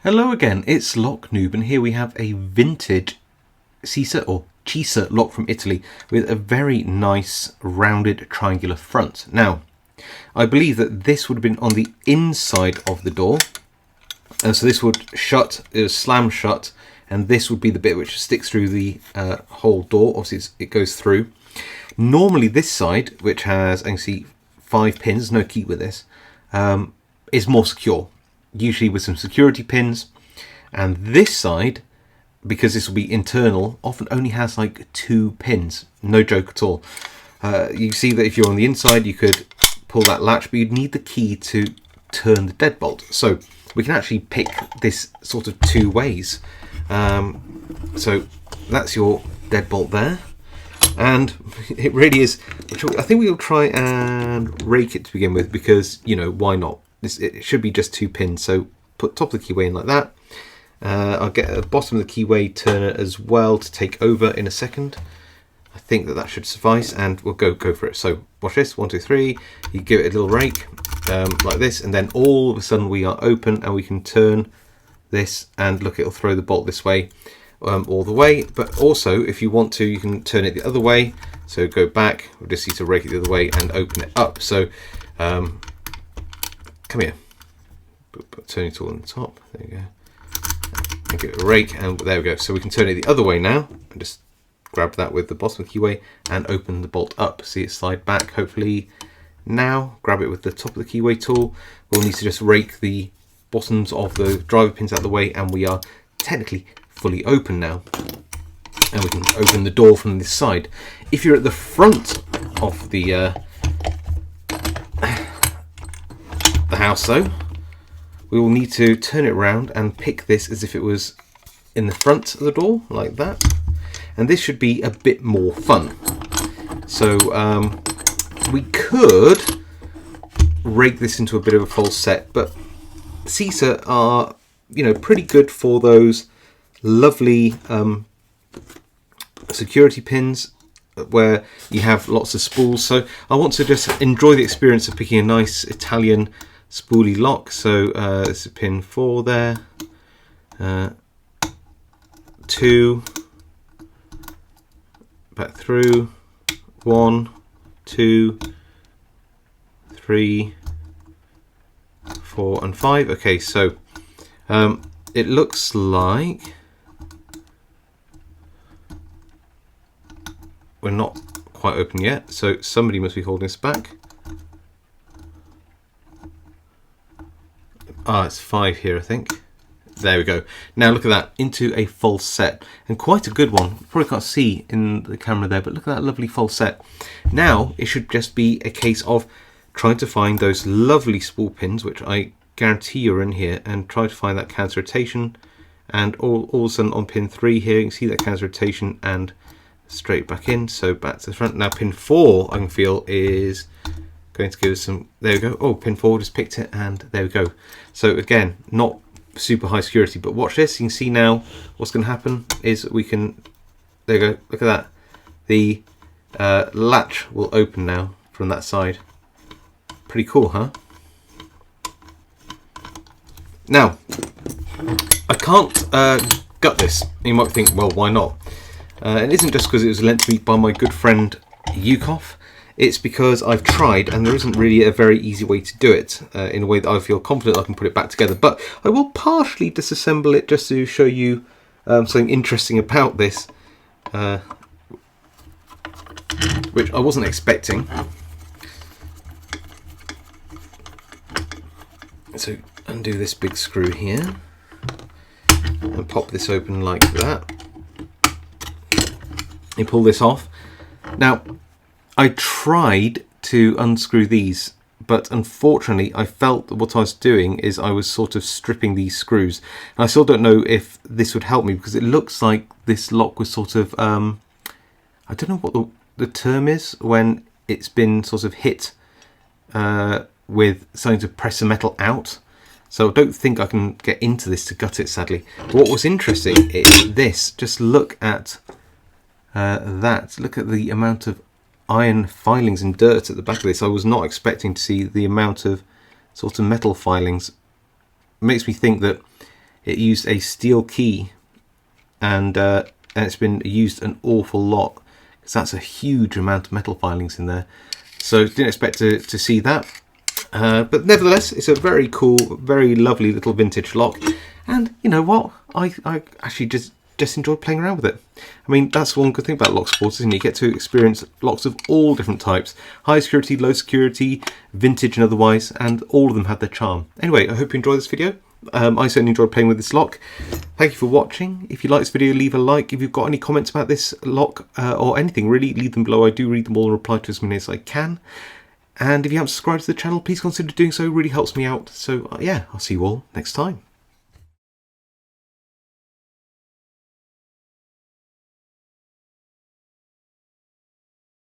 Hello again, it's Lock Noob, and here we have a vintage CISA or CISA lock from Italy with a very nice rounded triangular front. Now, I believe that this would have been on the inside of the door, and so this would slam shut, and this would be the bit which sticks through the whole door. Obviously it goes through. Normally this side, which has, you can see, 5 pins, no key with this, is more secure, usually with some security pins. And this side, because this will be internal, often only has like 2 pins. No joke at all. You see that if you're on the inside, you could pull that latch, but you'd need the key to turn the deadbolt. So we can actually pick this sort of 2 ways. So that's your deadbolt there. And it really is, I think we'll try and rake it to begin with, because, you know, why not? It should be just 2 pins, so put top of the keyway in like that. I'll get the bottom of the keyway turner as well to take over in a second. I think that should suffice, and we'll go for it. So watch this, 1, 2, 3. You give it a little rake like this, and then all of a sudden we are open, and we can turn this, and look, it'll throw the bolt this way all the way. But also, if you want to, you can turn it the other way. So go back. We'll just need to rake it the other way and open it up. So come here, put turning tool on the top, there you go, and give it a rake, and there we go. So we can turn it the other way now, and just grab that with the bottom of the keyway and open the bolt up. See it slide back, hopefully. Now grab it with the top of the keyway tool. We'll need to just rake the bottoms of the driver pins out of the way, and we are technically fully open now. And we can open the door from this side. If you're at the front of the house though, we will need to turn it around and pick this as if it was in the front of the door, like that. And this should be a bit more fun. So we could rake this into a bit of a false set, but CISA are, you know, pretty good for those lovely security pins where you have lots of spools. So I want to just enjoy the experience of picking a nice Italian spoolie lock. So this is pin 4 there, 2, back through, 1, 2, 3, 4 and 5. Okay, so it looks like we're not quite open yet, so somebody must be holding us back. It's 5 here, I think. There we go. Now look at that, into a false set, and quite a good one. Probably can't see in the camera there, but look at that lovely false set. Now it should just be a case of trying to find those lovely spool pins, which I guarantee you're in here, and try to find that counter rotation. And all of a sudden on pin 3 here, you can see that counter rotation, and straight back in, so back to the front. Now pin 4 I can feel is going to give us some, there we go. Oh, pin 4 just picked it, and there we go. So again, not super high security, but watch this. You can see now what's going to happen is we can, there you go, look at that. The latch will open now from that side. Pretty cool, huh? Now, I can't gut this. You might think, well, why not? It isn't just because it was lent to me by my good friend Yukov. It's because I've tried, and there isn't really a very easy way to do it in a way that I feel confident I can put it back together. But I will partially disassemble it just to show you something interesting about this, which I wasn't expecting. So undo this big screw here and pop this open like that. You pull this off. Now, I tried to unscrew these, but unfortunately I felt that what I was doing is I was sort of stripping these screws. And I still don't know if this would help me, because it looks like this lock was sort of, I don't know what the term is when it's been sort of hit with something to press the metal out. So I don't think I can get into this to gut it, sadly. But what was interesting is this. Just look at that. Look at the amount of iron filings and dirt at the back of this. I was not expecting to see the amount of sort of metal filings. It makes me think that it used a steel key, and it's been used an awful lot, because that's a huge amount of metal filings in there. So didn't expect to see that. But nevertheless, it's a very cool, very lovely little vintage lock. And you know what? I actually just enjoyed playing around with it. I mean, that's one good thing about locksport, isn't it? You get to experience locks of all different types. High security, low security, vintage and otherwise, and all of them have their charm. Anyway, I hope you enjoyed this video. I certainly enjoyed playing with this lock. Thank you for watching. If you like this video, leave a like. If you've got any comments about this lock or anything really, leave them below. I do read them all and reply to as many as I can. And if you haven't subscribed to the channel, please consider doing so. It really helps me out. So yeah, I'll see you all next time.